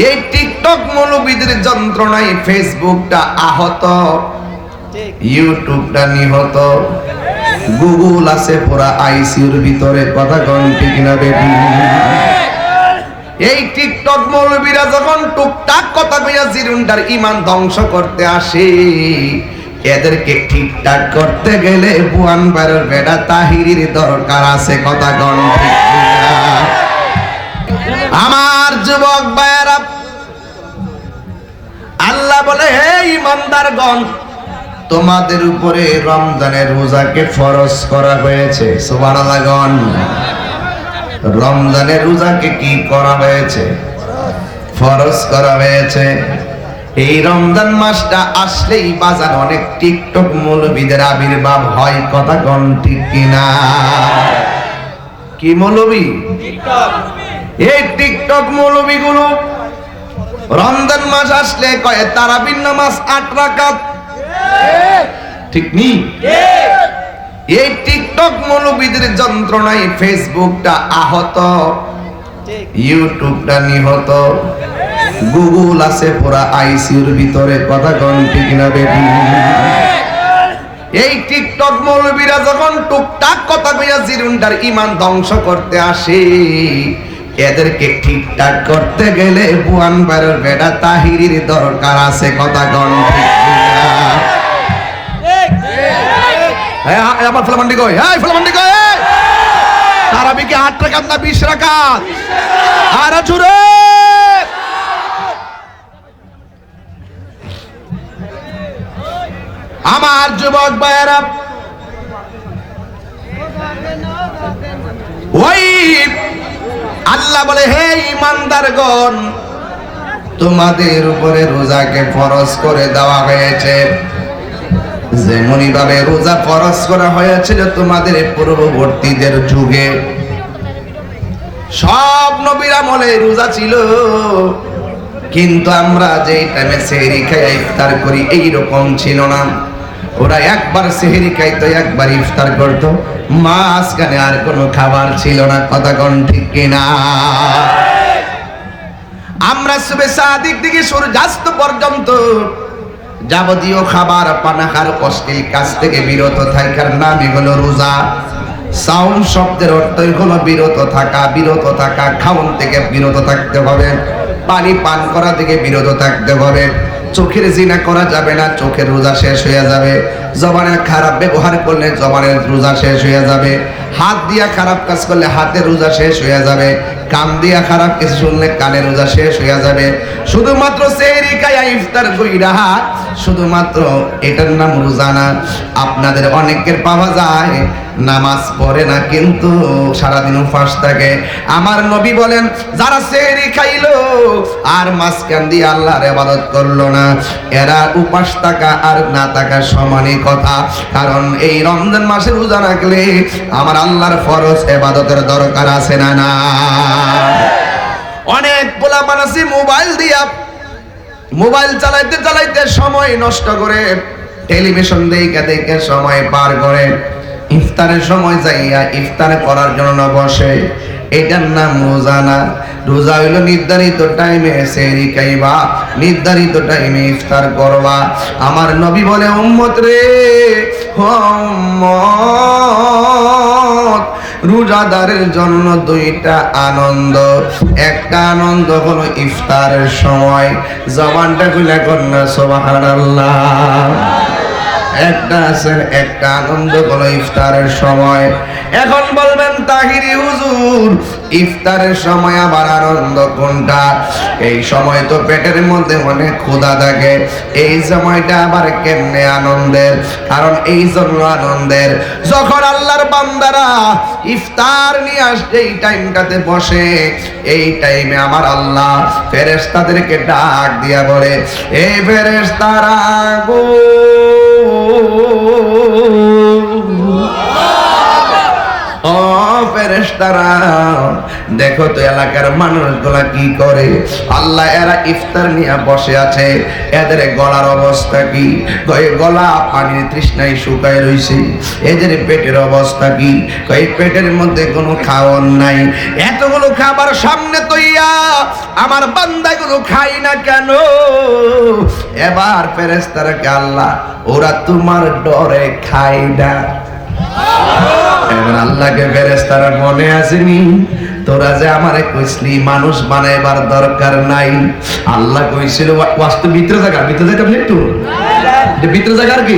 এই টিকটক মৌলবীদের যন্ত্রণায় ফেসবুকটা আহত, ইউটিউবটা নিহত, গুগল আছে পুরা আইসিইউর ভিতরে। কথা কোন ঠিক না বেটি? এই টিকটক মৌলবীরা যখন টুকটাক কথা কইয়া জিরুন্ডার ঈমান ধ্বংস করতে আসে, এদেরকে ঠিকঠাক করতে গেলে বুয়ানবারের বেটা তাহিরির দরকার আছে। কথা কোন ঠিক না? আমার যুবক ভাইয়েরা, আল্লাহ বলে হে ঈমানদারগণ, তোমাদের উপরে রমজানের রোজাকে ফরজ করা হয়েছে। সুবহানাল্লাহ। রমজানের রোজাকে কি করা হয়েছে? ফরজ করা হয়েছে। এই রমজান মাসটা আসলেই বাজার অনেক টিকটক মৌলবীদের আবির্ভাব হয়। কথা কোন ঠিক কিনা? কি মৌলবী? এই টিকটক মৌলবীগুলো রমজান মাস আসলে কয় তারাবির নামাজ 8 রাকাত। ঠিক নি? এই টিকটক মৌলবীদের যন্ত্রণায় ফেসবুকটা আহত, ইউটিউবটা নিহত, গুগল আছে পুরা আইসিইউর ভিতরে। কথা কোন ঠিক না বেটি? এই টিকটক মৌলবীরা যখন টুকটাক কথা কইয়া জিরুন্ডার ঈমান ধ্বংস করতে আসে, এদেরকে ঠিকঠাক করতে গেলে বুয়ানবারের বেটা তাহিরির দরকার আছে। কথা কোন ঠিক না? আমার ফলামান্ডি কই, এই ফলামান্ডি কই, তারাবি কি 8 রাকাত না 20 রাকাত? আর জুরে আমার যুবক ভাইয়েরা, ওই আল্লাহ বলে হে ঈমানদারগণ, তোমাদের উপরে রোজাকে ফরজ করে দেওয়া হয়েছে। যেমনি ভাবে রোজা ফরজ করা হয়েছিল তোমাদের পূর্ববর্তীদের যুগে, সব নবীর আমলে রোজা ছিল, কিন্তু আমরা যে টাইমে সেহরি খাই ইফতার করি এই রকম ছিল না। ওরা একবার সেহরি খাইতো, একবার ইফতার করতো, মাঝখানে আর কোনো খাবার ছিল না। কথা কোন ঠিক কিনা? আমরা সুবে সাদিক থেকে সূর্যাস্ত পর্যন্ত যাবতীয় খাবার পানাহার অশ্লীল কাজ থেকে বিরত থাকার নামই হলো রোজা। সাউন্ড শব্দের অর্থই হলো বিরত থাকা। বিরত থাকা, খাওন থেকে বিরত থাকতে হবে, পানি পান করা থেকে বিরত থাকতে হবে, চোখের জিনা করা যাবে না, চোখের রোজা শেষ হয়ে যাবে, জবানের খারাপ ব্যবহার করলে জবানের রোজা শেষ হয়ে যাবে, হাত দিয়া খারাপ কাজ করলে হাতের রোজা শেষ হয়ে যাবে, কান দিয়া খারাপ কিছু শুনলে কানের রোজা শেষ হয়ে যাবে। শুধুমাত্র সেহরি খায়া ইফতার কইরা শুধুমাত্র এটার নাম রোজা না। আপনাদের অনেকের পাওয়া যায় নামাজ পড়ে না কিন্তু সারাদিন উপবাস থাকে। আমার নবী বলেন, যারা সেহরি খাইলো আর মাঝখান দিয়ে আল্লাহর ইবাদত করলো না, এরা উপবাস থাকা আর না থাকা সমানই কথা। কারণ এই রমজান মাসে রোজা রাখলে আমার আল্লাহর ফরজ ইবাদতের দরকার আছে না? না। অনেক পোলা মানুষই মোবাইল চালাইতে চালাইতে সময় নষ্ট করে, টেলিভিশন দেখে দেখে সময় পার করে, ইফতারের সময় যাইয়া ইফতার করার জন্য বসে। এটার নাম রোজা না। রোজা হইল নির্ধারিত টাইমে সেহরি খাইবা, নির্ধারিত টাইমে ইফতার করবা। আমার নবী বলে, উম্মত রে, উম্মত, রোজাদারের জন্য দুইটা আনন্দ। একটা আনন্দ হলো ইফতারের সময়, জবানটা খুলে কন্যা সুবহানাল্লাহ। একটা আনন্দ হলো ইফতারের সময়। এখন বলবেন তাহিরি হুজুর, ইফতারের সময় আবার আনন্দ কোনটা? এই সময় তো পেটের মধ্যে অনেক ক্ষুধা থাকে, এই সময়টা আবার কেমনে আনন্দের? কারণ এই জন্য আনন্দের, যখন আল্লাহর বান্দারা ইফতার নিয়ে আসে এই টাইমটাতে বসে, এই টাইমে আমার আল্লাহ ফেরেশতাদেরকে ডাক দিয়া বলে, এই ফেরেশতারা গো, ও ফেরেশতারা দেখো তো এলাকার মানুষগুলা কি করে। আল্লাহ এরা ইফতার নিয়ে বসে আছে, এদের গলার অবস্থা কি? গলা পানির তৃষ্ণায় শুকায় রইছে। এদের পেটের অবস্থা কি? পেটের মধ্যে কোনো খাওয়ার নাই। এতগুলো খাবার সামনে তৈয়া আমার বান্দাগুলো খাই না কেন? এবার ফেরেশতারাকে আল্লাহ ওরা তোমার ডরে খায় না। এবার আল্লাহকে ফেরেশতারা মনে আসেনি তোরা যে আমারে কইসলি মানুষ বানাইবার দরকার নাই। আল্লাহ কইছিল ওয়াস্তু ভিতরে জায়গা একটু ভিতরে জায়গার কি